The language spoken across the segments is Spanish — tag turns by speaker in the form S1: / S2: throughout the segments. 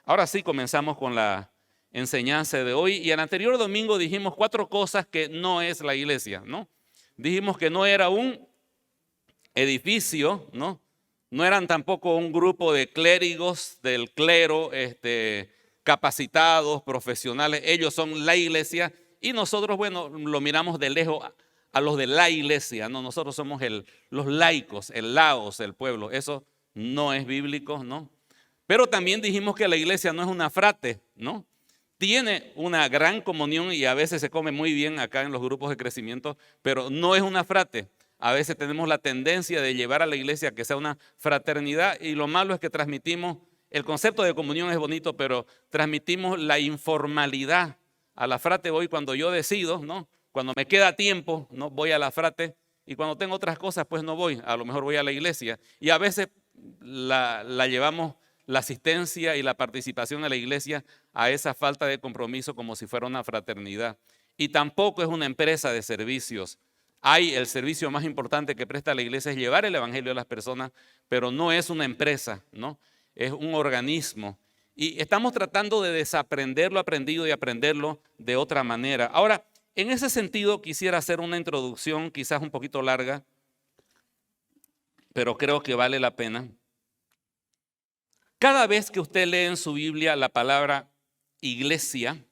S1: Ahora sí comenzamos con la enseñanza de hoy. Y el anterior domingo dijimos 4 cosas que no es la iglesia, ¿no? Dijimos que no era un edificio, ¿no? No eran tampoco un grupo de clérigos del clero, capacitados, profesionales. Ellos son la iglesia y nosotros, bueno, lo miramos de lejos a los de la iglesia, ¿no? Nosotros somos los laicos, el laos, el pueblo. Eso no es bíblico, ¿no? Pero también dijimos que la iglesia no es una frate, ¿no? Tiene una gran comunión y a veces se come muy bien acá en los grupos de crecimiento, pero no es una frate. A veces tenemos la tendencia de llevar a la iglesia a que sea una fraternidad y lo malo es que transmitimos, el concepto de comunión es bonito, pero transmitimos la informalidad. A la frate voy cuando yo decido, ¿no? Cuando me queda tiempo, ¿no? Voy a la frate y cuando tengo otras cosas, pues no voy. A lo mejor voy a la iglesia y a veces la llevamos la asistencia y la participación a la iglesia a esa falta de compromiso como si fuera una fraternidad. Y tampoco es una empresa de servicios. El servicio más importante que presta la iglesia es llevar el evangelio a las personas, pero no es una empresa, ¿no? Es un organismo. Y estamos tratando de desaprender lo aprendido y aprenderlo de otra manera. Ahora, en ese sentido quisiera hacer una introducción quizás un poquito larga, pero creo que vale la pena. Cada vez que usted lee en su Biblia la palabra iglesia,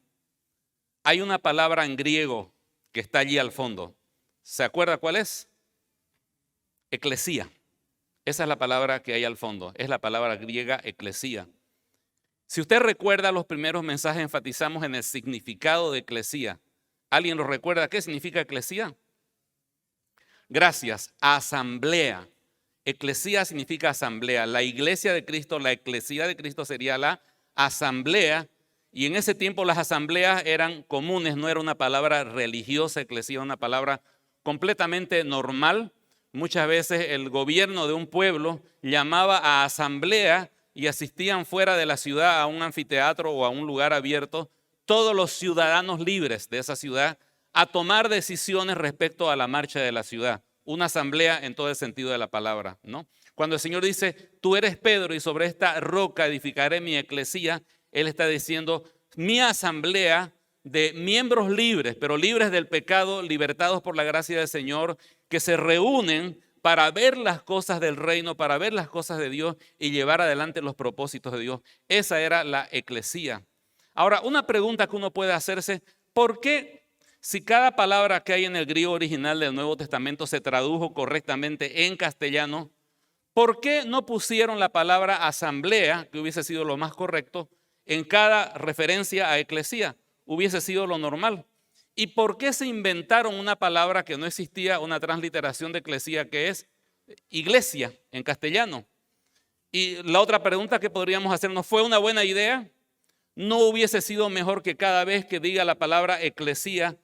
S1: hay una palabra en griego que está allí al fondo. ¿Se acuerda cuál es? Eclesía. Esa es la palabra que hay al fondo. Es la palabra griega eclesía. Si usted recuerda los primeros mensajes, enfatizamos en el significado de eclesía. ¿Alguien lo recuerda? ¿Qué significa eclesía? Gracias. Asamblea. Eclesía significa asamblea. La iglesia de Cristo, la eclesía de Cristo sería la asamblea. Y en ese tiempo las asambleas eran comunes, no era una palabra religiosa, eclesía, una palabra completamente normal. Muchas veces el gobierno de un pueblo llamaba a asamblea y asistían fuera de la ciudad a un anfiteatro o a un lugar abierto todos los ciudadanos libres de esa ciudad a tomar decisiones respecto a la marcha de la ciudad. Una asamblea en todo el sentido de la palabra, ¿no? Cuando el Señor dice, tú eres Pedro y sobre esta roca edificaré mi eclesía, Él está diciendo, mi asamblea de miembros libres, pero libres del pecado, libertados por la gracia del Señor, que se reúnen para ver las cosas del reino, para ver las cosas de Dios y llevar adelante los propósitos de Dios. Esa era la eclesía. Ahora, una pregunta que uno puede hacerse, ¿por qué? Si cada palabra que hay en el griego original del Nuevo Testamento se tradujo correctamente en castellano, ¿por qué no pusieron la palabra asamblea, que hubiese sido lo más correcto, en cada referencia a eclesía? Hubiese sido lo normal. ¿Y por qué se inventaron una palabra que no existía, una transliteración de eclesía, que es iglesia en castellano? Y la otra pregunta que podríamos hacernos, ¿fue una buena idea? ¿No hubiese sido mejor que cada vez que diga la palabra eclesía,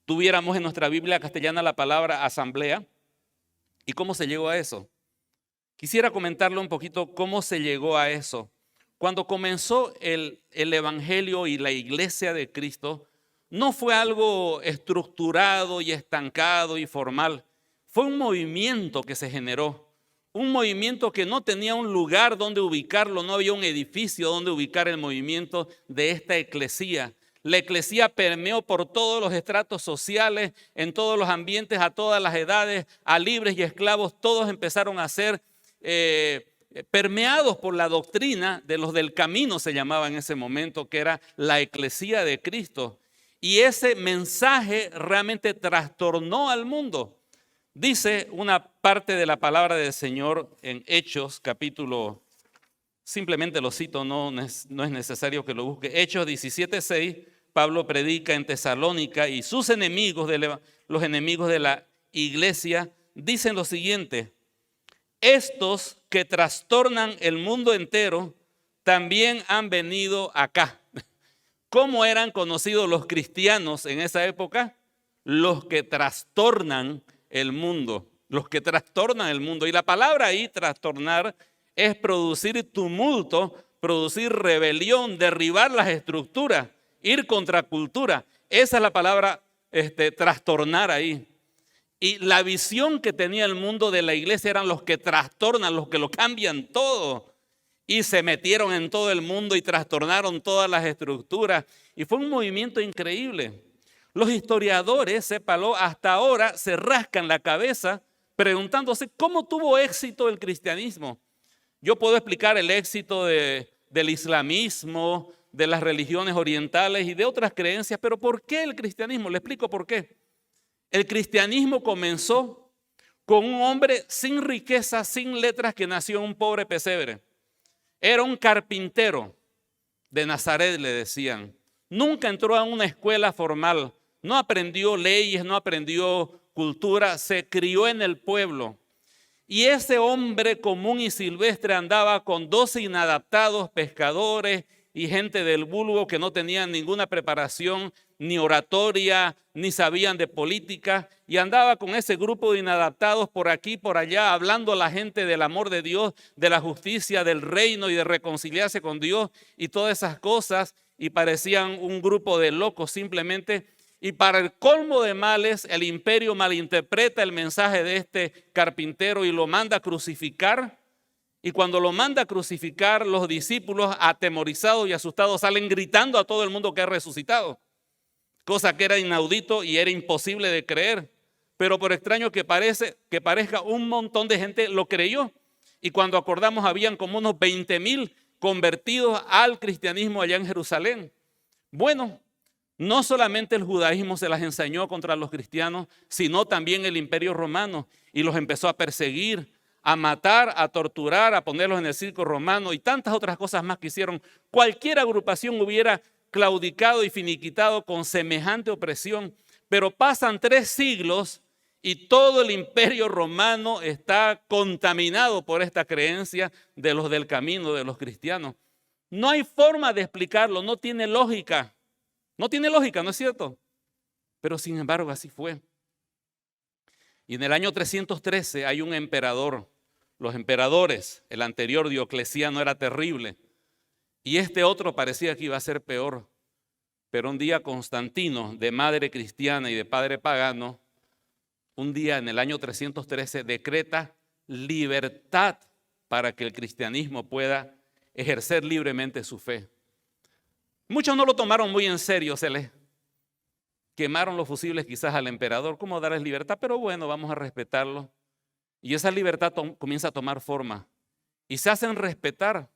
S1: tuviéramos en nuestra Biblia castellana la palabra asamblea? ¿Y cómo se llegó a eso? Quisiera comentarle un poquito cómo se llegó a eso. Cuando comenzó el evangelio y la iglesia de Cristo, no fue algo estructurado y estancado y formal. Fue un movimiento que se generó. Un movimiento que no tenía un lugar donde ubicarlo, no había un edificio donde ubicar el movimiento de esta eclesía. La eclesía permeó por todos los estratos sociales, en todos los ambientes, a todas las edades, a libres y esclavos. Todos empezaron a ser permeados por la doctrina de los del camino, se llamaba en ese momento, que era la eclesía de Cristo. Y ese mensaje realmente trastornó al mundo. Dice una parte de la palabra del Señor en Hechos, capítulo, simplemente lo cito, no es necesario que lo busque. Hechos 17:6, Pablo predica en Tesalónica y sus enemigos, los enemigos de la iglesia, dicen lo siguiente: estos que trastornan el mundo entero también han venido acá. ¿Cómo eran conocidos los cristianos en esa época? Los que trastornan el mundo, los que trastornan el mundo. Y la palabra ahí, trastornar, es producir tumulto, producir rebelión, derribar las estructuras, ir contra cultura. Esa es la palabra trastornar ahí. Y la visión que tenía el mundo de la iglesia eran los que trastornan, los que lo cambian todo. y se metieron en todo el mundo y trastornaron todas las estructuras. Y fue un movimiento increíble. Los historiadores, sépalo, hasta ahora se rascan la cabeza preguntándose cómo tuvo éxito el cristianismo. Yo puedo explicar el éxito del islamismo, de las religiones orientales y de otras creencias, pero ¿por qué el cristianismo? Le explico por qué. El cristianismo comenzó con un hombre sin riqueza, sin letras, que nació en un pobre pesebre. Era un carpintero de Nazaret, le decían. Nunca entró a una escuela formal, no aprendió leyes, no aprendió cultura, se crió en el pueblo. Y ese hombre común y silvestre andaba con 12 inadaptados pescadores y gente del vulgo que no tenían ninguna preparación, ni oratoria, ni sabían de política, y andaba con ese grupo de inadaptados por aquí, por allá, hablando a la gente del amor de Dios, de la justicia, del reino y de reconciliarse con Dios y todas esas cosas, y parecían un grupo de locos simplemente. Y para el colmo de males, el imperio malinterpreta el mensaje de este carpintero y lo manda a crucificar. Y cuando lo manda a crucificar, los discípulos, atemorizados y asustados, salen gritando a todo el mundo que ha resucitado. Cosa que era inaudito y era imposible de creer. Pero por extraño que parezca, un montón de gente lo creyó. Y cuando acordamos, habían como unos 20,000 convertidos al cristianismo allá en Jerusalén. Bueno, no solamente el judaísmo se las ensañó contra los cristianos, sino también el imperio romano, y los empezó a perseguir, a matar, a torturar, a ponerlos en el circo romano y tantas otras cosas más que hicieron. Cualquier agrupación hubiera claudicado y finiquitado con semejante opresión, pero pasan 3 siglos y todo el imperio romano está contaminado por esta creencia de los del camino, de los cristianos. No hay forma de explicarlo, no tiene lógica. No tiene lógica, ¿no es cierto? Pero sin embargo así fue. Y en el año 313 hay un emperador. Los emperadores, el anterior Diocleciano era terrible. Y este otro parecía que iba a ser peor. Pero un día Constantino, de madre cristiana y de padre pagano, un día en el año 313 decreta libertad para que el cristianismo pueda ejercer libremente su fe. Muchos no lo tomaron muy en serio, se les quemaron los fusibles quizás al emperador. ¿Cómo darles libertad? Pero bueno, vamos a respetarlo. Y esa libertad comienza a tomar forma y se hacen respetar.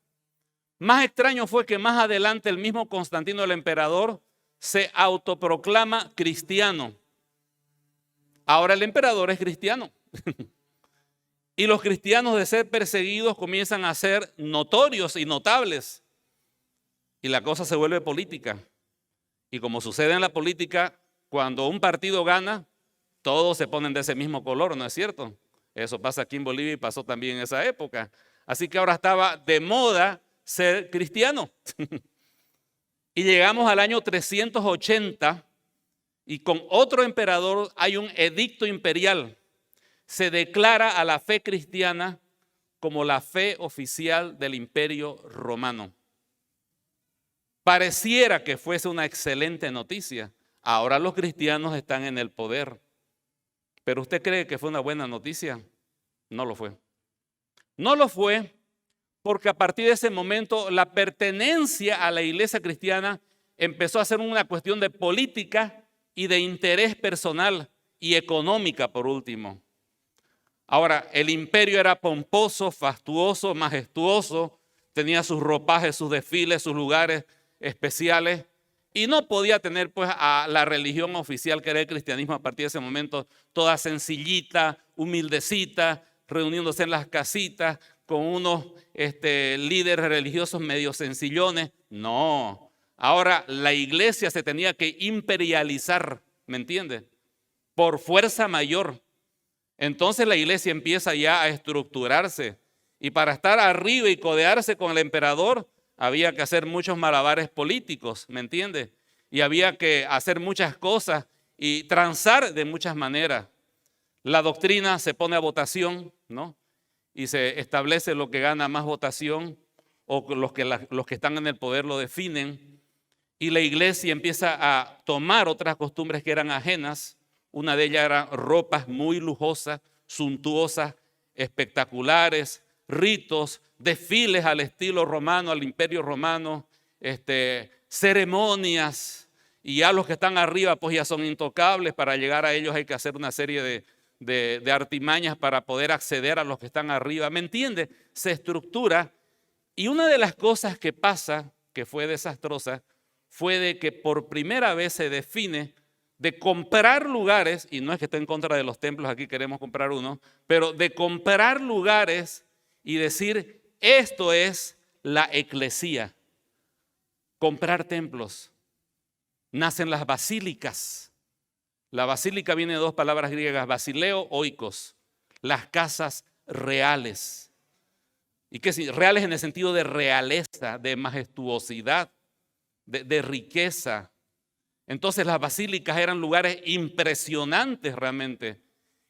S1: Más extraño fue que más adelante el mismo Constantino, el emperador, se autoproclama cristiano. Ahora el emperador es cristiano. Y los cristianos, de ser perseguidos, comienzan a ser notorios y notables. Y la cosa se vuelve política. Y como sucede en la política, cuando un partido gana, todos se ponen de ese mismo color, ¿no es cierto? Eso pasa aquí en Bolivia y pasó también en esa época. Así que ahora estaba de moda ser cristiano. Y llegamos al año 380 y con otro emperador hay un edicto imperial. Se declara a la fe cristiana como la fe oficial del imperio romano. Pareciera que fuese una excelente noticia. Ahora los cristianos están en el poder. ¿Pero usted cree que fue una buena noticia? No lo fue. No lo fue porque a partir de ese momento la pertenencia a la iglesia cristiana empezó a ser una cuestión de política y de interés personal y económica por último. Ahora, el imperio era pomposo, fastuoso, majestuoso, tenía sus ropajes, sus desfiles, sus lugares especiales y no podía tener pues a la religión oficial que era el cristianismo a partir de ese momento, toda sencillita, humildecita, reuniéndose en las casitas con unos líderes religiosos medio sencillones. No, ahora la iglesia se tenía que imperializar, ¿me entiende? Por fuerza mayor. Entonces la iglesia empieza ya a estructurarse y para estar arriba y codearse con el emperador había que hacer muchos malabares políticos, ¿me entiende? Y había que hacer muchas cosas y transar de muchas maneras. La doctrina se pone a votación, ¿no? Y se establece lo que gana más votación o los que están en el poder lo definen. Y la iglesia empieza a tomar otras costumbres que eran ajenas. Una de ellas eran ropas muy lujosas, suntuosas, espectaculares, ritos, desfiles al estilo romano, al imperio romano, ceremonias, y ya los que están arriba pues ya son intocables. Para llegar a ellos hay que hacer una serie de artimañas para poder acceder a los que están arriba. ¿Me entiende? Se estructura. Y una de las cosas que pasa, que fue desastrosa, fue de que por primera vez se define de comprar lugares, y no es que esté en contra de los templos, aquí queremos comprar uno, pero de comprar lugares y decir, esto es la eclesía. Comprar templos. Nacen las basílicas. La basílica viene de dos palabras griegas, basileo, oikos, las casas reales. ¿Y qué es? Reales en el sentido de realeza, de majestuosidad, de riqueza. Entonces las basílicas eran lugares impresionantes realmente.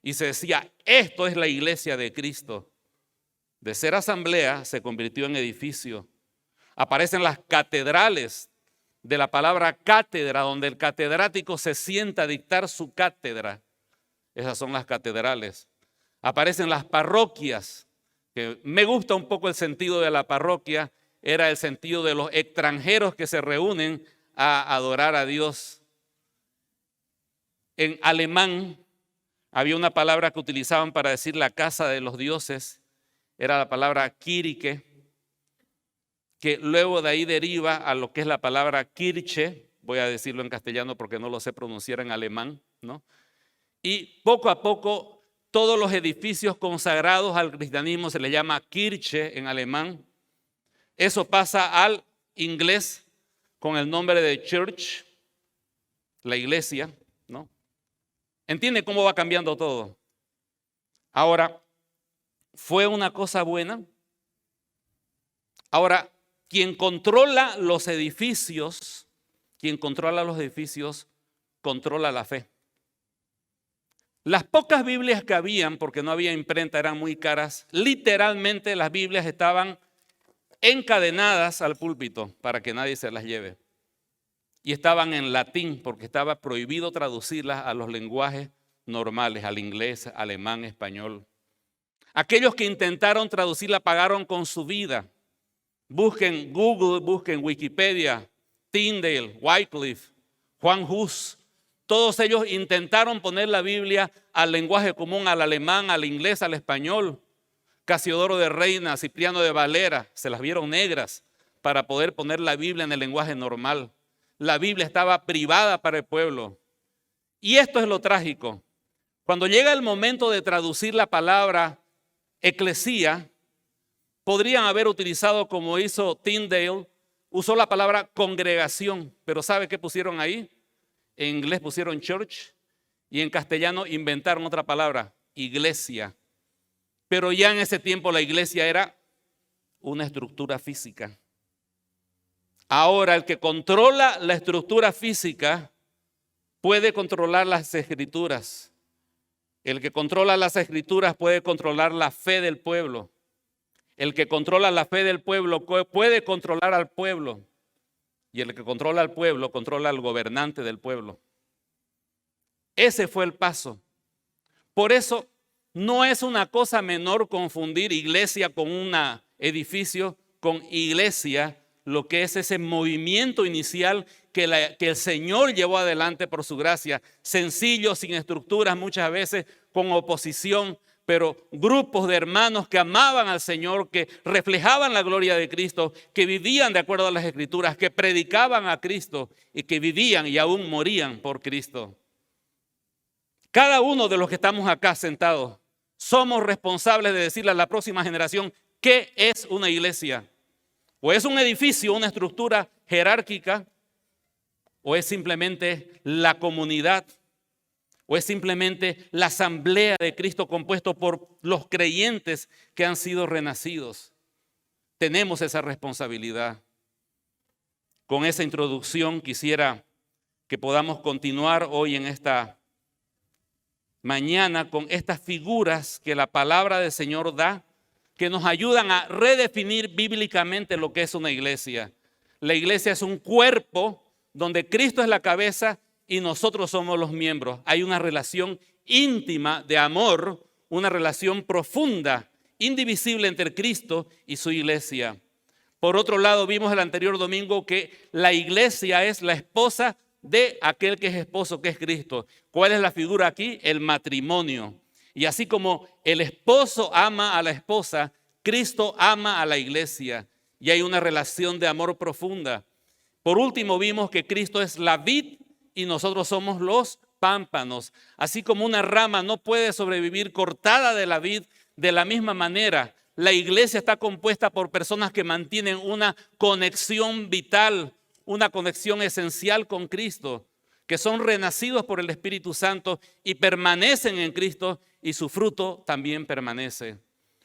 S1: Y se decía, esto es la iglesia de Cristo. De ser asamblea se convirtió en edificio. Aparecen las catedrales, de la palabra cátedra, donde el catedrático se sienta a dictar su cátedra. Esas son las catedrales. Aparecen las parroquias, que me gusta un poco el sentido de la parroquia, era el sentido de los extranjeros que se reúnen a adorar a Dios. En alemán había una palabra que utilizaban para decir la casa de los dioses, era la palabra Kirche, que luego de ahí deriva a lo que es la palabra Kirche, voy a decirlo en castellano porque no lo sé pronunciar en alemán, ¿no? Y poco a poco todos los edificios consagrados al cristianismo se les llama Kirche en alemán. Eso pasa al inglés con el nombre de church, la iglesia, ¿no? ¿Entiende cómo va cambiando todo? Ahora, ¿fue una cosa buena? Ahora, quien controla los edificios, controla la fe. Las pocas Biblias que habían, porque no había imprenta, eran muy caras, literalmente las Biblias estaban encadenadas al púlpito para que nadie se las lleve. Y estaban en latín porque estaba prohibido traducirlas a los lenguajes normales, al inglés, alemán, español. Aquellos que intentaron traducirla pagaron con su vida. Busquen Google, busquen Wikipedia, Tyndale, Wycliffe, Juan Hus. Todos ellos intentaron poner la Biblia al lenguaje común, al alemán, al inglés, al español. Casiodoro de Reina, Cipriano de Valera, se las vieron negras para poder poner la Biblia en el lenguaje normal. La Biblia estaba privada para el pueblo. Y esto es lo trágico. Cuando llega el momento de traducir la palabra eclesía, podrían haber utilizado, como hizo Tyndale, usó la palabra congregación, pero ¿sabe qué pusieron ahí? En inglés pusieron church y en castellano inventaron otra palabra, iglesia. Pero ya en ese tiempo la iglesia era una estructura física. Ahora el que controla la estructura física puede controlar las escrituras. El que controla las escrituras puede controlar la fe del pueblo. El que controla la fe del pueblo puede controlar al pueblo. Y el que controla al pueblo controla al gobernante del pueblo. Ese fue el paso. Por eso no es una cosa menor confundir iglesia con un edificio, con iglesia, lo que es ese movimiento inicial que el Señor llevó adelante por su gracia. Sencillo, sin estructuras, muchas veces con oposición, pero grupos de hermanos que amaban al Señor, que reflejaban la gloria de Cristo, que vivían de acuerdo a las Escrituras, que predicaban a Cristo y que vivían y aún morían por Cristo. Cada uno de los que estamos acá sentados somos responsables de decirle a la próxima generación qué es una iglesia. O es un edificio, una estructura jerárquica, o es simplemente la comunidad, o es simplemente la asamblea de Cristo compuesto por los creyentes que han sido renacidos. Tenemos esa responsabilidad. Con esa introducción quisiera que podamos continuar hoy en esta mañana con estas figuras que la palabra del Señor da, que nos ayudan a redefinir bíblicamente lo que es una iglesia. La iglesia es un cuerpo donde Cristo es la cabeza y nosotros somos los miembros. Hay una relación íntima de amor, una relación profunda indivisible entre Cristo y su iglesia. Por otro lado, vimos el anterior domingo que la iglesia es la esposa de aquel que es esposo, que es Cristo. ¿Cuál es la figura aquí? El matrimonio. Y así como el esposo ama a la esposa, Cristo ama a la iglesia. Y hay una relación de amor profunda. Por último, vimos que Cristo es la vid y nosotros somos los pámpanos. Así como una rama no puede sobrevivir cortada de la vid, de la misma manera, la iglesia está compuesta por personas que mantienen una conexión vital, una conexión esencial con Cristo, que son renacidos por el Espíritu Santo y permanecen en Cristo y su fruto también permanece.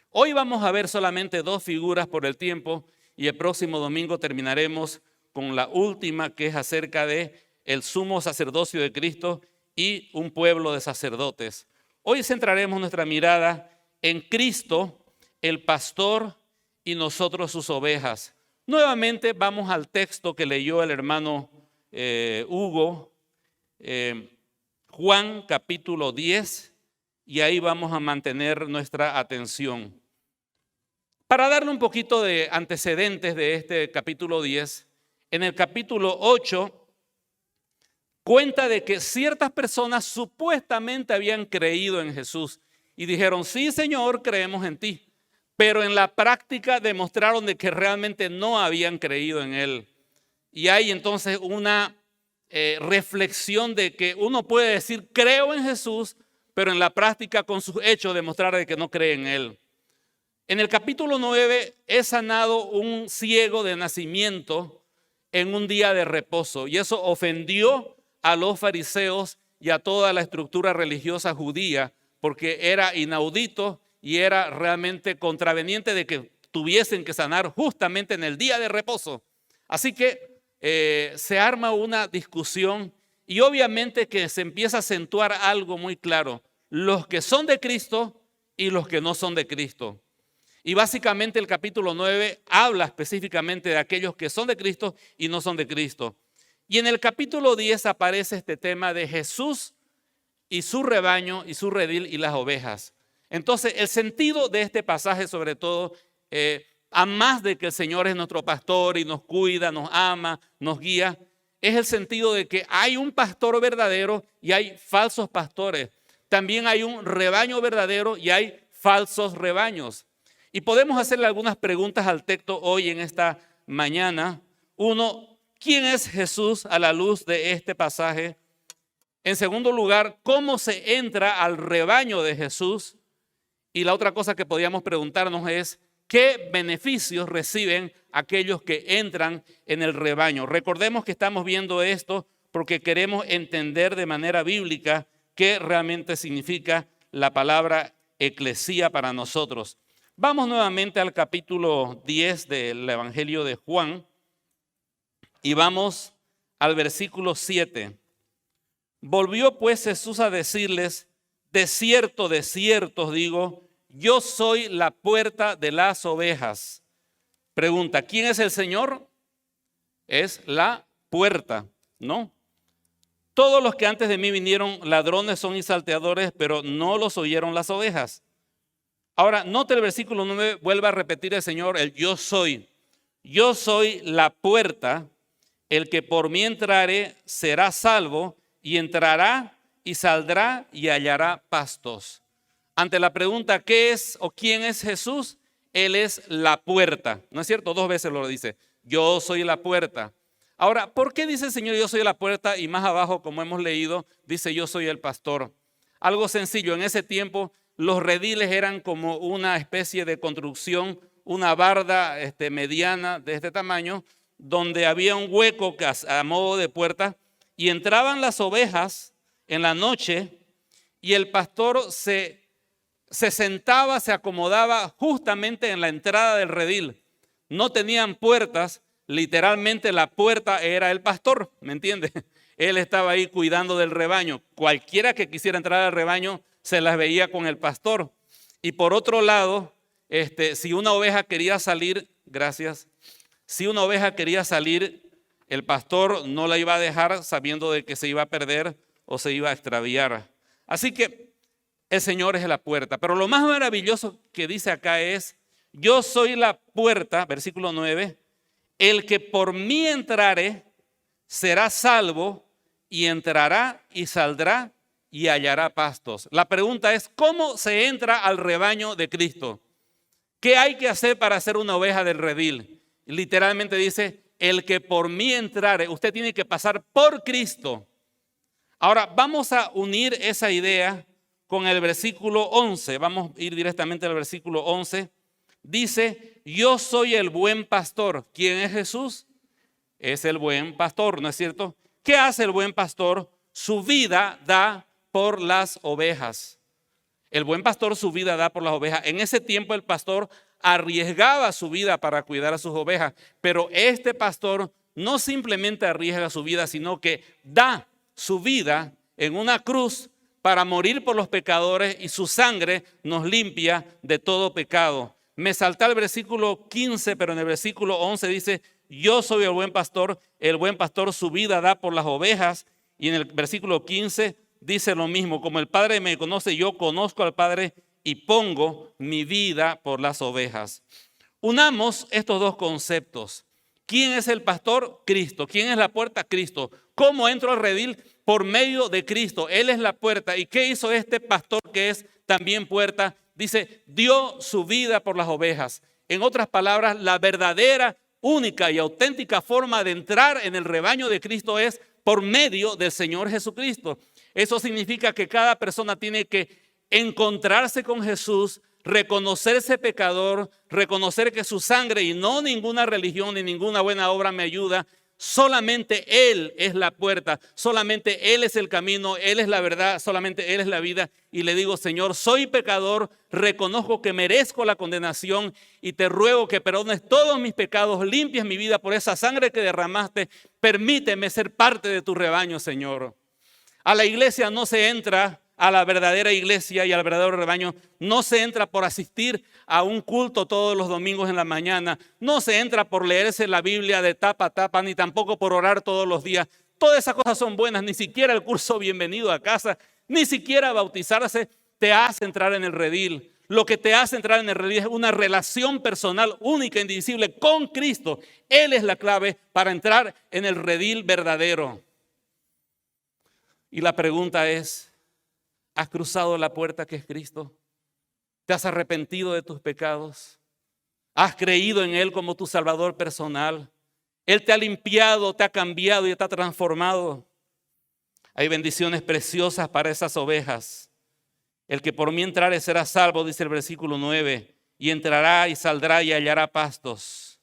S1: Hoy vamos a ver solamente dos figuras por el tiempo y el próximo domingo terminaremos con la última, que es acerca de el sumo sacerdocio de Cristo y un pueblo de sacerdotes. Hoy centraremos nuestra mirada en Cristo, el pastor, y nosotros sus ovejas. Nuevamente vamos al texto que leyó el hermano Hugo, Juan capítulo 10, y ahí vamos a mantener nuestra atención. Para darle un poquito de antecedentes de este capítulo 10, en el capítulo 8 cuenta de que ciertas personas supuestamente habían creído en Jesús y dijeron, sí, Señor, creemos en ti. Pero en la práctica demostraron de que realmente no habían creído en Él. Y hay entonces una reflexión de que uno puede decir, creo en Jesús, pero en la práctica con sus hechos demostrar de que no cree en Él. En el capítulo 9 es sanado un ciego de nacimiento en un día de reposo. Y eso ofendió a los fariseos y a toda la estructura religiosa judía, porque era inaudito y era realmente contraveniente de que tuviesen que sanar justamente en el día de reposo. Así que se arma una discusión y obviamente que se empieza a acentuar algo muy claro: los que son de Cristo y los que no son de Cristo. Y básicamente el capítulo 9 habla específicamente de aquellos que son de Cristo y no son de Cristo. Y en el capítulo 10 aparece este tema de Jesús y su rebaño y su redil y las ovejas. Entonces el sentido de este pasaje, sobre todo, a más de que el Señor es nuestro pastor y nos cuida, nos ama, nos guía, es el sentido de que hay un pastor verdadero y hay falsos pastores. También hay un rebaño verdadero y hay falsos rebaños. Y podemos hacerle algunas preguntas al texto hoy en esta mañana. Uno, ¿quién es Jesús a la luz de este pasaje? En segundo lugar, ¿cómo se entra al rebaño de Jesús? Y la otra cosa que podríamos preguntarnos es, ¿qué beneficios reciben aquellos que entran en el rebaño? Recordemos que estamos viendo esto porque queremos entender de manera bíblica qué realmente significa la palabra eclesía para nosotros. Vamos nuevamente al capítulo 10 del Evangelio de Juan y vamos al versículo 7. Volvió pues Jesús a decirles, de cierto os digo, yo soy la puerta de las ovejas. Pregunta, ¿quién es el Señor? Es la puerta, ¿no? Todos los que antes de mí vinieron ladrones son y salteadores, pero no los oyeron las ovejas. Ahora, note el versículo 9, vuelve a repetir el Señor, el yo soy. Yo soy la puerta, el que por mí entrare será salvo, y entrará y saldrá y hallará pastos. Ante la pregunta, ¿qué es o quién es Jesús? Él es la puerta. ¿No es cierto? 2 veces lo dice. Yo soy la puerta. Ahora, ¿por qué dice el Señor yo soy la puerta? Y más abajo, como hemos leído, dice yo soy el pastor. Algo sencillo. En ese tiempo, los rediles eran como una especie de construcción, una barda mediana de este tamaño, donde había un hueco a modo de puerta y entraban las ovejas en la noche y el pastor se sentaba, se acomodaba justamente en la entrada del redil. No tenían puertas, literalmente la puerta era el pastor, ¿me entiende? Él estaba ahí cuidando del rebaño. Cualquiera que quisiera entrar al rebaño se las veía con el pastor. Y por otro lado, si una oveja quería salir, si una oveja quería salir, el pastor no la iba a dejar sabiendo de que se iba a perder o se iba a extraviar. Así que el Señor es la puerta. Pero lo más maravilloso que dice acá es, yo soy la puerta, versículo 9, el que por mí entrare será salvo y entrará y saldrá y hallará pastos. La pregunta es, ¿cómo se entra al rebaño de Cristo? ¿Qué hay que hacer para ser una oveja del redil? Literalmente dice, el que por mí entrare, usted tiene que pasar por Cristo. Ahora vamos a unir esa idea con el versículo 11. Vamos a ir directamente al versículo 11. Dice, yo soy el buen pastor. ¿Quién es Jesús? Es el buen pastor, ¿no es cierto? ¿Qué hace el buen pastor? Su vida da por las ovejas. El buen pastor su vida da por las ovejas. En ese tiempo el pastor arriesgaba su vida para cuidar a sus ovejas, pero este pastor no simplemente arriesga su vida, sino que da su vida en una cruz para morir por los pecadores y su sangre nos limpia de todo pecado. Me salté al versículo 15, pero en el versículo 11 dice, yo soy el buen pastor su vida da por las ovejas. Y en el versículo 15 dice lo mismo, como el Padre me conoce, yo conozco al Padre y pongo mi vida por las ovejas. Unamos estos dos conceptos. ¿Quién es el pastor? Cristo. ¿Quién es la puerta? Cristo. ¿Cómo entro al redil? Por medio de Cristo. Él es la puerta. ¿Y qué hizo este pastor que es también puerta? Dice, dio su vida por las ovejas. En otras palabras, la verdadera, única y auténtica forma de entrar en el rebaño de Cristo es por medio del Señor Jesucristo. Eso significa que cada persona tiene que encontrarse con Jesús, reconocerse pecador, reconocer que su sangre y no ninguna religión ni ninguna buena obra me ayuda. Solamente Él es la puerta, solamente Él es el camino, Él es la verdad, solamente Él es la vida. Y le digo, Señor, soy pecador, reconozco que merezco la condenación y te ruego que perdones todos mis pecados, limpies mi vida por esa sangre que derramaste. Permíteme ser parte de tu rebaño, Señor. A la iglesia no se entra, a la verdadera iglesia y al verdadero rebaño, no se entra por asistir a un culto todos los domingos en la mañana. No se entra por leerse la Biblia de tapa a tapa, ni tampoco por orar todos los días. Todas esas cosas son buenas, ni siquiera el curso bienvenido a casa, ni siquiera bautizarse te hace entrar en el redil. Lo que te hace entrar en el redil es una relación personal única, indivisible con Cristo. Él es la clave para entrar en el redil verdadero. Y la pregunta es, ¿has cruzado la puerta que es Cristo? ¿Te has arrepentido de tus pecados? ¿Has creído en Él como tu Salvador personal? Él te ha limpiado, te ha cambiado y te ha transformado. Hay bendiciones preciosas para esas ovejas. El que por mí entrare será salvo, dice el versículo 9, y entrará y saldrá y hallará pastos.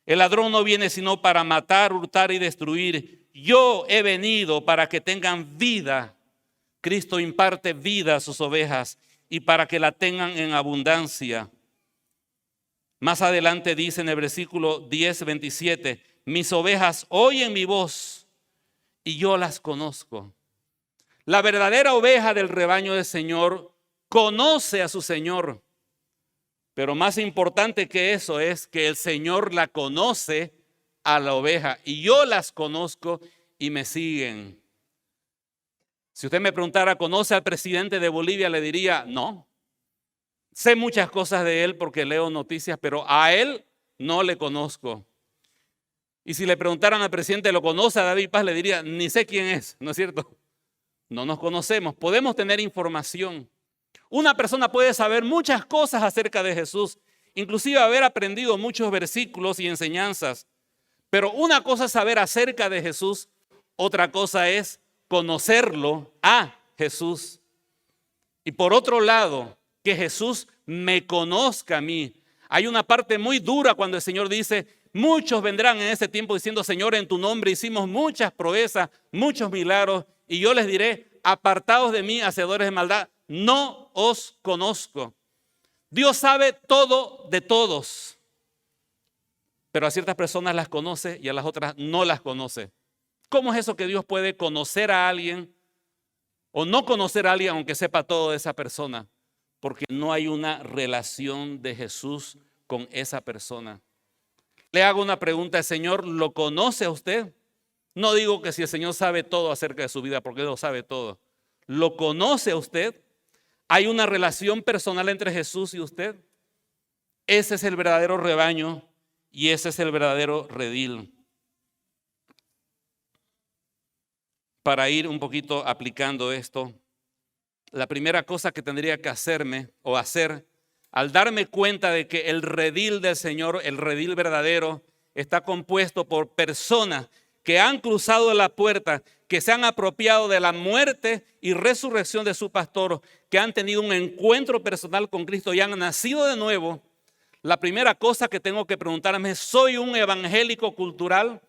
S1: El ladrón no viene sino para matar, hurtar y destruir. Yo he venido para que tengan vida. Cristo imparte vida a sus ovejas y para que la tengan en abundancia. Más adelante dice en el versículo 10, 27, mis ovejas oyen mi voz y yo las conozco. La verdadera oveja del rebaño del Señor conoce a su Señor. Pero más importante que eso es que el Señor la conoce a la oveja y yo las conozco y me siguen. Si usted me preguntara, ¿conoce al presidente de Bolivia? Le diría, no. Sé muchas cosas de él porque leo noticias, pero a él no le conozco. Y si le preguntaran al presidente, ¿lo conoce a David Paz? Le diría, ni sé quién es, ¿no es cierto? No nos conocemos. Podemos tener información. Una persona puede saber muchas cosas acerca de Jesús, inclusive haber aprendido muchos versículos y enseñanzas. Pero una cosa es saber acerca de Jesús, otra cosa es conocerlo a Jesús. Y por otro lado, que Jesús me conozca a mí. Hay una parte muy dura cuando el Señor dice, muchos vendrán en ese tiempo diciendo, Señor, en tu nombre hicimos muchas proezas, muchos milagros, y yo les diré, apartados de mí, hacedores de maldad, no os conozco. Dios sabe todo de todos, pero a ciertas personas las conoce y a las otras no las conoce. ¿Cómo es eso que Dios puede conocer a alguien o no conocer a alguien aunque sepa todo de esa persona? Porque no hay una relación de Jesús con esa persona. Le hago una pregunta, ¿el Señor lo conoce a usted? No digo que si el Señor sabe todo acerca de su vida, porque Él lo sabe todo. ¿Lo conoce a usted? ¿Hay una relación personal entre Jesús y usted? Ese es el verdadero rebaño y ese es el verdadero redil. Para ir un poquito aplicando esto, la primera cosa que tendría que hacerme o hacer al darme cuenta de que el redil del Señor, el redil verdadero, está compuesto por personas que han cruzado la puerta, que se han apropiado de la muerte y resurrección de su pastor, que han tenido un encuentro personal con Cristo y han nacido de nuevo. La primera cosa que tengo que preguntarme es, ¿soy un evangélico cultural?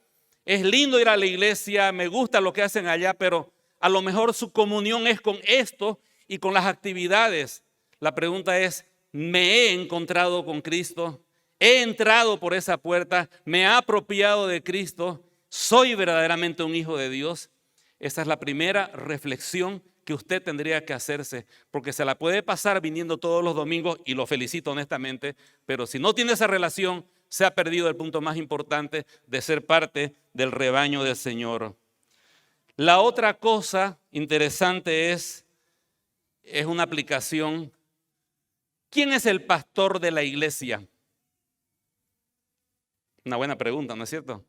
S1: Es lindo ir a la iglesia, me gusta lo que hacen allá, pero a lo mejor su comunión es con esto y con las actividades. La pregunta es, ¿me he encontrado con Cristo? ¿He entrado por esa puerta? ¿Me he apropiado de Cristo? ¿Soy verdaderamente un hijo de Dios? Esa es la primera reflexión que usted tendría que hacerse, porque se la puede pasar viniendo todos los domingos, y lo felicito honestamente, pero si no tiene esa relación, se ha perdido el punto más importante de ser parte del rebaño del Señor. La otra cosa interesante es una aplicación. ¿Quién es el pastor de la iglesia? Una buena pregunta, ¿no es cierto?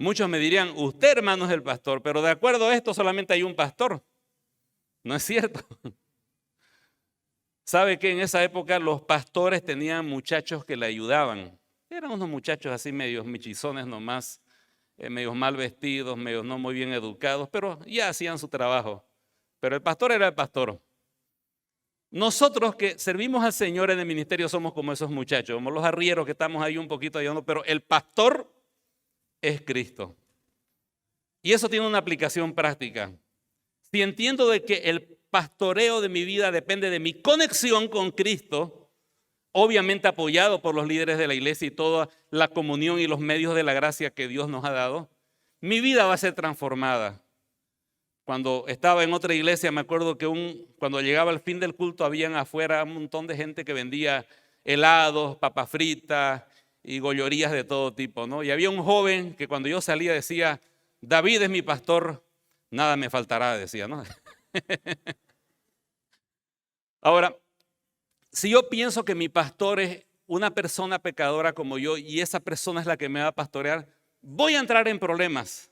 S1: Muchos me dirían, usted hermano es el pastor, pero de acuerdo a esto solamente hay un pastor. No es cierto. ¿Sabe que en esa época los pastores tenían muchachos que le ayudaban? Eran unos muchachos así medios michizones nomás, medios mal vestidos, medios no muy bien educados, pero ya hacían su trabajo. Pero el pastor era el pastor. Nosotros que servimos al Señor en el ministerio somos como esos muchachos, como los arrieros que estamos ahí un poquito ayudando, pero el pastor es Cristo. Y eso tiene una aplicación práctica. Si entiendo de que el pastoreo de mi vida depende de mi conexión con Cristo, obviamente apoyado por los líderes de la iglesia y toda la comunión y los medios de la gracia que Dios nos ha dado, mi vida va a ser transformada. Cuando estaba en otra iglesia, me acuerdo que cuando llegaba el fin del culto, habían afuera un montón de gente que vendía helados, papas fritas y gollerías de todo tipo, ¿no? Y había un joven que cuando yo salía decía, David es mi pastor, nada me faltará, decía, ¿no? Ahora, si yo pienso que mi pastor es una persona pecadora como yo y esa persona es la que me va a pastorear, voy a entrar en problemas.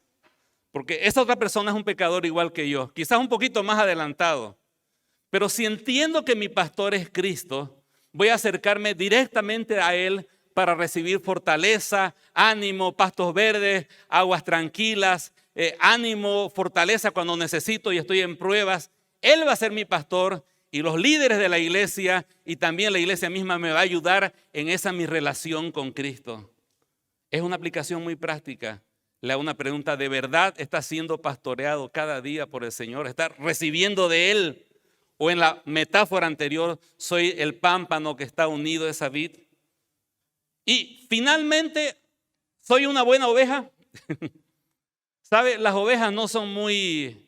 S1: Porque esa otra persona es un pecador igual que yo, quizás un poquito más adelantado. Pero si entiendo que mi pastor es Cristo, voy a acercarme directamente a Él para recibir fortaleza, ánimo, pastos verdes, aguas tranquilas, ánimo, fortaleza cuando necesito y estoy en pruebas. Él va a ser mi pastor y los líderes de la iglesia y también la iglesia misma me va a ayudar en esa mi relación con Cristo. Es una aplicación muy práctica. Le hago una pregunta, ¿de verdad está siendo pastoreado cada día por el Señor? ¿Está recibiendo de Él? ¿O en la metáfora anterior, soy el pámpano que está unido a esa vid? Y finalmente, ¿soy una buena oveja? ¿Sabe? Las ovejas no son muy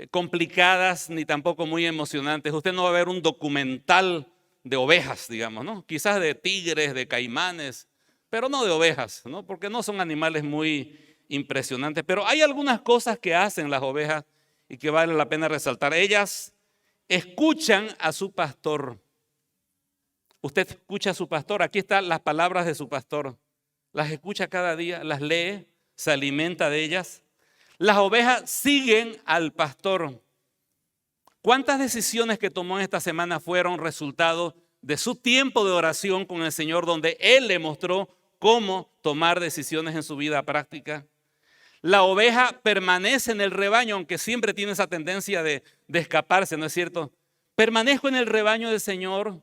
S1: complicadas ni tampoco muy emocionantes. Usted no va a ver un documental de ovejas, digamos, ¿no? Quizás de tigres, de caimanes, pero no de ovejas, ¿no? Porque no son animales muy impresionantes. Pero hay algunas cosas que hacen las ovejas y que vale la pena resaltar. Ellas escuchan a su pastor. Usted escucha a su pastor. Aquí están las palabras de su pastor. Las escucha cada día, las lee, se alimenta de ellas. Las ovejas siguen al pastor. ¿Cuántas decisiones que tomó esta semana fueron resultado de su tiempo de oración con el Señor, donde Él le mostró cómo tomar decisiones en su vida práctica? La oveja permanece en el rebaño, aunque siempre tiene esa tendencia de escaparse, ¿no es cierto? Permanezco en el rebaño del Señor.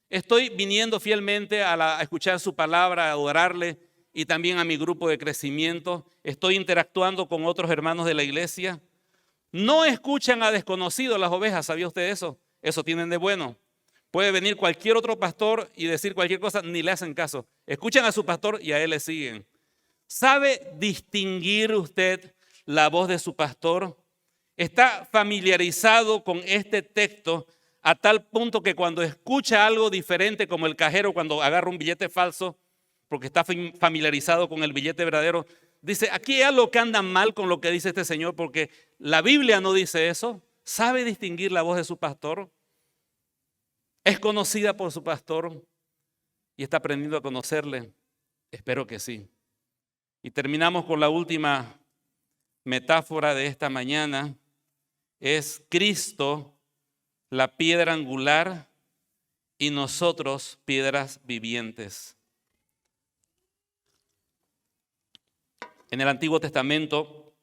S1: Estoy viniendo fielmente a escuchar su palabra, a adorarle y también a mi grupo de crecimiento. Estoy interactuando con otros hermanos de la iglesia. No escuchan a desconocidos las ovejas, ¿sabía usted eso? Eso tienen de bueno. Puede venir cualquier otro pastor y decir cualquier cosa, ni le hacen caso. Escuchan a su pastor y a él le siguen. ¿Sabe distinguir usted la voz de su pastor? ¿Está familiarizado con este texto a tal punto que cuando escucha algo diferente, como el cajero cuando agarra un billete falso, porque está familiarizado con el billete verdadero, dice, aquí hay algo que anda mal con lo que dice este señor, porque la Biblia no dice eso? ¿Sabe distinguir la voz de su pastor? ¿Es conocida por su pastor y está aprendiendo a conocerle? Espero que sí. Y terminamos con la última metáfora de esta mañana. Es Cristo, la piedra angular, y nosotros piedras vivientes. En el Antiguo Testamento,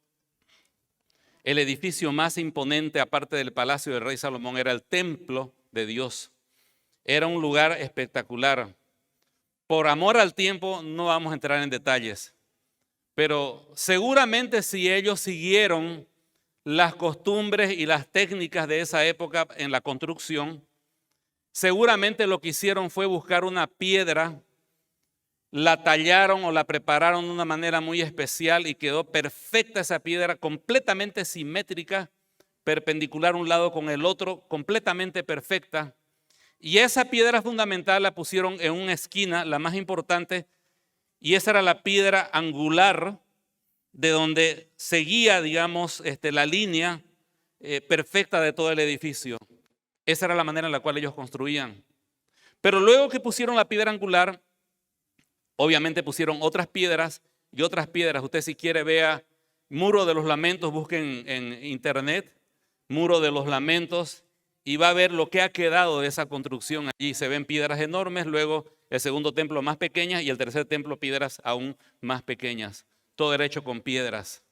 S1: el edificio más imponente, aparte del palacio del rey Salomón, era el templo de Dios. Era un lugar espectacular. Por amor al tiempo, no vamos a entrar en detalles, pero seguramente si ellos siguieron las costumbres y las técnicas de esa época en la construcción, seguramente lo que hicieron fue buscar una piedra, la tallaron o la prepararon de una manera muy especial y quedó perfecta esa piedra, completamente simétrica, perpendicular un lado con el otro, completamente perfecta. Y esa piedra fundamental la pusieron en una esquina, la más importante, y esa era la piedra angular de donde seguía, digamos, la línea perfecta de todo el edificio. Esa era la manera en la cual ellos construían. Pero luego que pusieron la piedra angular, obviamente pusieron otras piedras y otras piedras. Usted si quiere vea Muro de los Lamentos, busquen en internet, Muro de los Lamentos, y va a ver lo que ha quedado de esa construcción. Allí se ven piedras enormes, luego el segundo templo más pequeñas y el tercer templo piedras aún más pequeñas. Todo era hecho con piedras.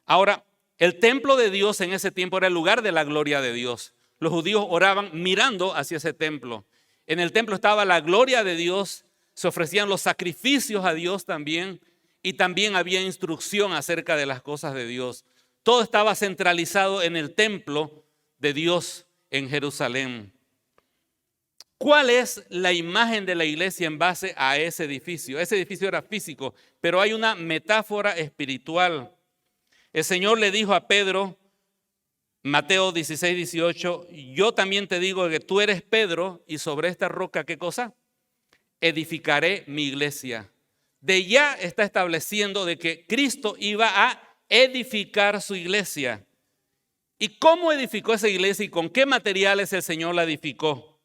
S1: Ahora, el templo de Dios en ese tiempo era el lugar de la gloria de Dios. Los judíos oraban mirando hacia ese templo. En el templo estaba la gloria de Dios, se ofrecían los sacrificios a Dios también, y también había instrucción acerca de las cosas de Dios. Todo estaba centralizado en el templo de Dios en Jerusalén. ¿Cuál es la imagen de la iglesia en base a ese edificio? Ese edificio era físico, pero hay una metáfora espiritual. El Señor le dijo a Pedro, Mateo 16, 18, yo también te digo que tú eres Pedro y sobre esta roca, ¿qué cosa? Edificaré mi iglesia. De ya está estableciendo de que Cristo iba a edificar su iglesia. ¿Y cómo edificó esa iglesia y con qué materiales el Señor la edificó?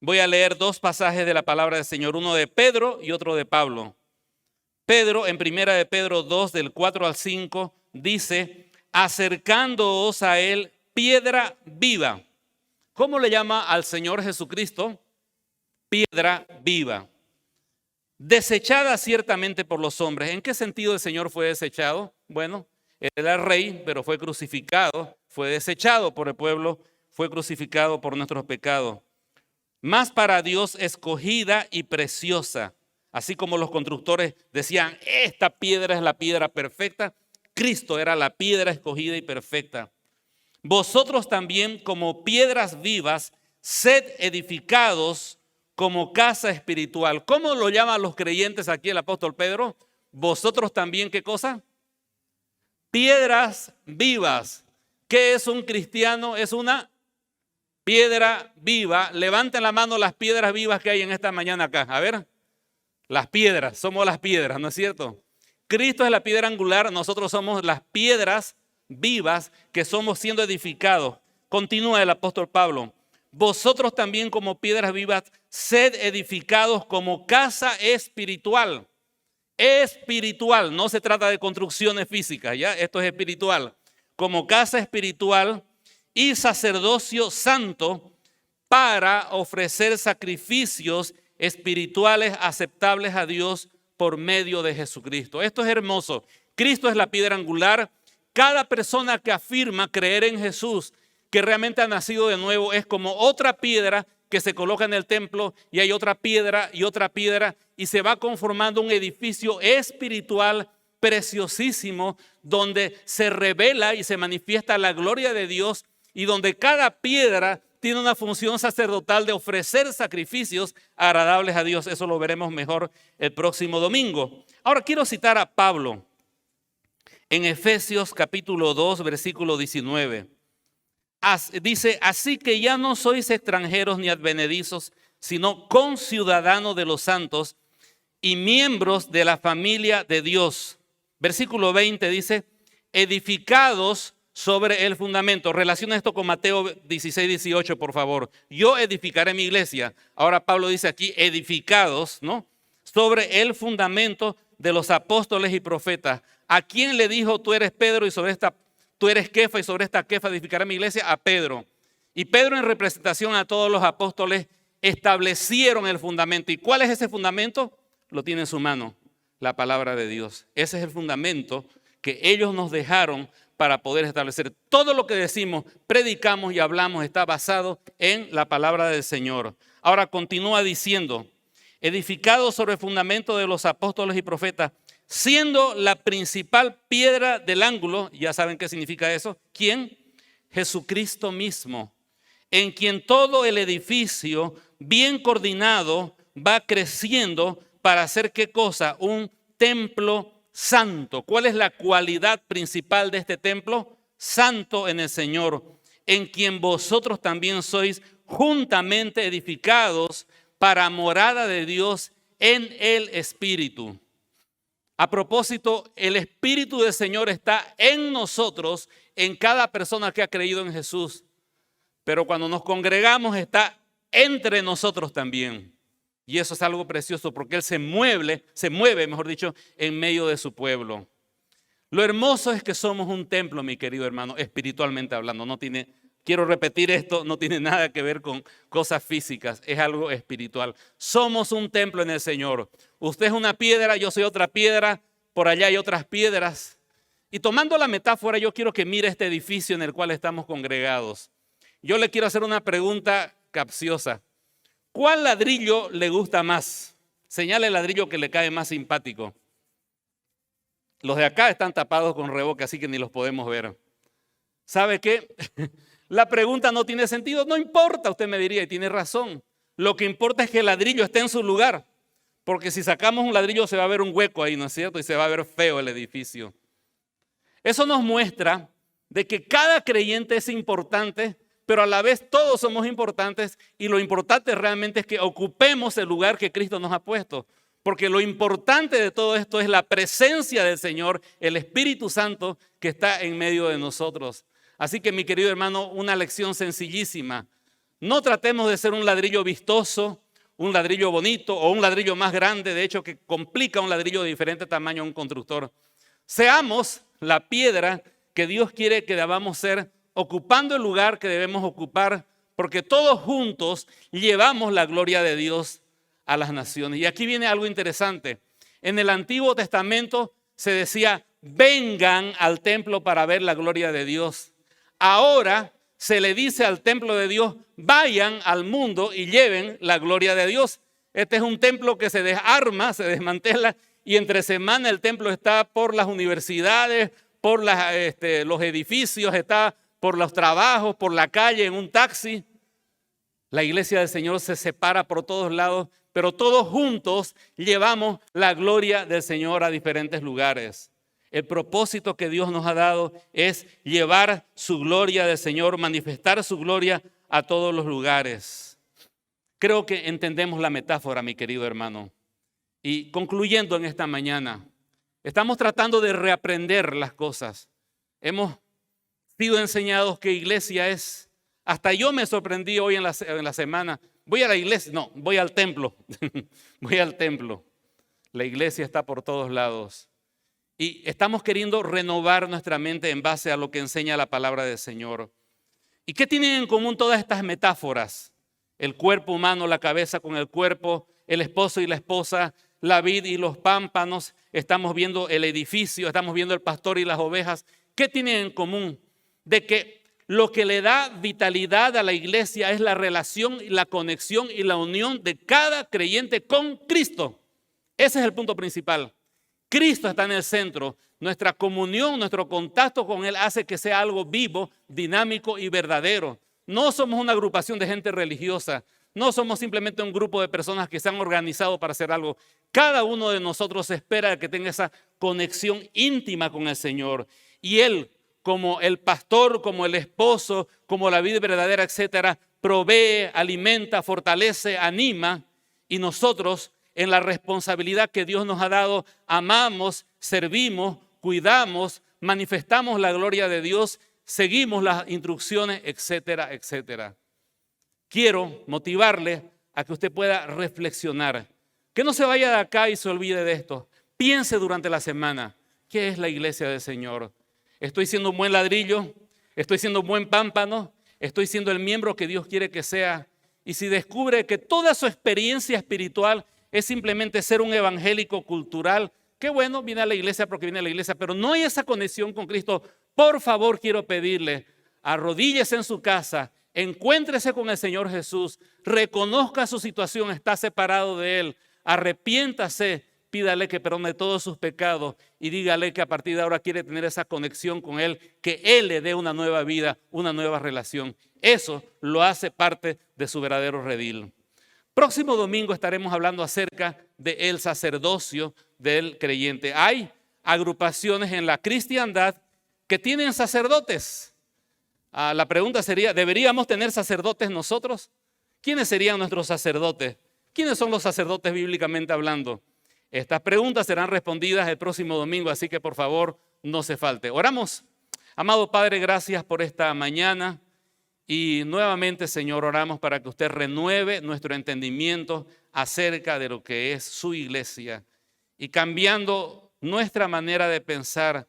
S1: Voy a leer dos pasajes de la palabra del Señor, uno de Pedro y otro de Pablo. Pedro, en primera de Pedro 2, del 4 al 5, dice, acercándoos a él, piedra viva. ¿Cómo le llama al Señor Jesucristo? Piedra viva. Desechada ciertamente por los hombres. ¿En qué sentido el Señor fue desechado? Bueno, él era rey, pero fue crucificado, fue desechado por el pueblo, fue crucificado por nuestros pecados. Más para Dios escogida y preciosa. Así como los constructores decían, esta piedra es la piedra perfecta, Cristo era la piedra escogida y perfecta. Vosotros también como piedras vivas, sed edificados como casa espiritual. ¿Cómo lo llaman los creyentes aquí el apóstol Pedro? Vosotros también, ¿qué cosa? Piedras vivas. ¿Qué es un cristiano? Es una piedra viva. Levanten la mano las piedras vivas que hay en esta mañana acá. A ver, las piedras, somos las piedras, ¿no es cierto? Cristo es la piedra angular, nosotros somos las piedras vivas que somos siendo edificados. Continúa el apóstol Pablo. Vosotros también como piedras vivas, sed edificados como casa espiritual. Espiritual, no se trata de construcciones físicas, ¿ya? Esto es espiritual. Como casa espiritual y sacerdocio santo para ofrecer sacrificios espirituales aceptables a Dios por medio de Jesucristo. Esto es hermoso. Cristo es la piedra angular. Cada persona que afirma creer en Jesús, que realmente ha nacido de nuevo, es como otra piedra que se coloca en el templo y hay otra piedra y se va conformando un edificio espiritual preciosísimo donde se revela y se manifiesta la gloria de Dios y donde cada piedra tiene una función sacerdotal de ofrecer sacrificios agradables a Dios. Eso lo veremos mejor el próximo domingo. Ahora quiero citar a Pablo en Efesios capítulo 2, versículo 19. Dice, así que ya no sois extranjeros ni advenedizos, sino conciudadanos de los santos y miembros de la familia de Dios. Versículo 20 dice, edificados sobre el fundamento. Relaciona esto con Mateo 16, 18, por favor. Yo edificaré mi iglesia. Ahora Pablo dice aquí, edificados, ¿no? Sobre el fundamento de los apóstoles y profetas. ¿A quién le dijo, tú eres Pedro y sobre esta, tú eres Kefa y sobre esta Kefa edificaré mi iglesia? A Pedro. Y Pedro, en representación a todos los apóstoles, establecieron el fundamento. ¿Y cuál es ese fundamento? Lo tiene en su mano, la palabra de Dios. Ese es el fundamento que ellos nos dejaron para poder establecer. Todo lo que decimos, predicamos y hablamos está basado en la palabra del Señor. Ahora continúa diciendo, edificado sobre el fundamento de los apóstoles y profetas, siendo la principal piedra del ángulo, ya saben qué significa eso, ¿quién? Jesucristo mismo, en quien todo el edificio bien coordinado va creciendo para hacer ¿qué cosa? Un templo santo. ¿Cuál es la cualidad principal de este templo? Santo en el Señor, en quien vosotros también sois juntamente edificados para morada de Dios en el Espíritu. A propósito, el Espíritu del Señor está en nosotros, en cada persona que ha creído en Jesús. Pero cuando nos congregamos está entre nosotros también. Y eso es algo precioso porque Él se mueve, mejor dicho, en medio de su pueblo. Lo hermoso es que somos un templo, mi querido hermano, espiritualmente hablando. Quiero repetir esto, no tiene nada que ver con cosas físicas, es algo espiritual. Somos un templo en el Señor. Usted es una piedra, yo soy otra piedra, por allá hay otras piedras. Y tomando la metáfora, yo quiero que mire este edificio en el cual estamos congregados. Yo le quiero hacer una pregunta capciosa. ¿Cuál ladrillo le gusta más? Señale el ladrillo que le cae más simpático. Los de acá están tapados con reboque, así que ni los podemos ver. ¿Sabe qué? La pregunta no tiene sentido. No importa, usted me diría, y tiene razón. Lo que importa es que el ladrillo esté en su lugar. Porque si sacamos un ladrillo se va a ver un hueco ahí, ¿no es cierto? Y se va a ver feo el edificio. Eso nos muestra de que cada creyente es importante, pero a la vez todos somos importantes y lo importante realmente es que ocupemos el lugar que Cristo nos ha puesto. Porque lo importante de todo esto es la presencia del Señor, el Espíritu Santo que está en medio de nosotros. Así que mi querido hermano, una lección sencillísima. No tratemos de ser un ladrillo vistoso, un ladrillo bonito o un ladrillo más grande, de hecho que complica un ladrillo de diferente tamaño a un constructor. Seamos la piedra que Dios quiere que debamos ser, ocupando el lugar que debemos ocupar, porque todos juntos llevamos la gloria de Dios a las naciones. Y aquí viene algo interesante. En el Antiguo Testamento se decía, vengan al templo para ver la gloria de Dios. Ahora se le dice al templo de Dios, vayan al mundo y lleven la gloria de Dios. Este es un templo que se desarma, se desmantela y entre semana el templo está por las universidades, por los edificios, está por los trabajos, por la calle, en un taxi. La iglesia del Señor se separa por todos lados, pero todos juntos llevamos la gloria del Señor a diferentes lugares. El propósito que Dios nos ha dado es llevar su gloria del Señor, manifestar su gloria a todos los lugares. Creo que entendemos la metáfora, mi querido hermano. Y concluyendo en esta mañana, estamos tratando de reaprender las cosas. Hemos sido enseñados que iglesia es, hasta yo me sorprendí hoy en la semana, voy a la iglesia, no, voy al templo, voy al templo. La iglesia está por todos lados. Y estamos queriendo renovar nuestra mente en base a lo que enseña la palabra del Señor. ¿Y qué tienen en común todas estas metáforas? El cuerpo humano, la cabeza con el cuerpo, el esposo y la esposa, la vid y los pámpanos. Estamos viendo el edificio, estamos viendo el pastor y las ovejas. ¿Qué tienen en común? De que lo que le da vitalidad a la iglesia es la relación, la conexión y la unión de cada creyente con Cristo. Ese es el punto principal. Cristo está en el centro. Nuestra comunión, nuestro contacto con Él hace que sea algo vivo, dinámico y verdadero. No somos una agrupación de gente religiosa. No somos simplemente un grupo de personas que se han organizado para hacer algo. Cada uno de nosotros espera que tenga esa conexión íntima con el Señor. Y Él, como el pastor, como el esposo, como la vida verdadera, etcétera, provee, alimenta, fortalece, anima. Y nosotros, en la responsabilidad que Dios nos ha dado, amamos, servimos, cuidamos, manifestamos la gloria de Dios seguimos las instrucciones, etcétera, etcétera. Quiero motivarle a que usted pueda reflexionar. Que no se vaya de acá y se olvide de esto. Piense durante la semana, ¿qué es la iglesia del Señor? ¿Estoy siendo un buen ladrillo? ¿Estoy siendo un buen pámpano? ¿Estoy siendo el miembro que Dios quiere que sea? Y si descubre que toda su experiencia espiritual es simplemente ser un evangélico cultural, qué bueno, viene a la iglesia porque viene a la iglesia, pero no hay esa conexión con Cristo. Por favor, quiero pedirle, arrodíllese en su casa, encuéntrese con el Señor Jesús, reconozca su situación, está separado de Él, arrepiéntase, pídale que perdone todos sus pecados y dígale que a partir de ahora quiere tener esa conexión con Él, que Él le dé una nueva vida, una nueva relación. Eso lo hace parte de su verdadero redil. Próximo domingo estaremos hablando acerca del sacerdocio del creyente. Hay agrupaciones en la cristiandad que tienen sacerdotes. La pregunta sería, ¿deberíamos tener sacerdotes nosotros? ¿Quiénes serían nuestros sacerdotes? ¿Quiénes son los sacerdotes bíblicamente hablando? Estas preguntas serán respondidas el próximo domingo, así que por favor no se falte. Oramos. Amado Padre, gracias por esta mañana. Y nuevamente, Señor, oramos para que usted renueve nuestro entendimiento acerca de lo que es su iglesia y cambiando nuestra manera de pensar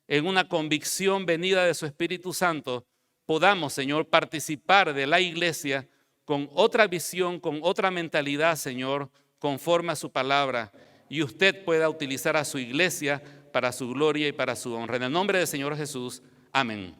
S1: en una convicción venida de su Espíritu Santo, podamos, Señor, participar de la iglesia con otra visión, con otra mentalidad, Señor, conforme a su palabra. Y usted pueda utilizar a su iglesia para su gloria y para su honra. En el nombre del Señor Jesús, amén.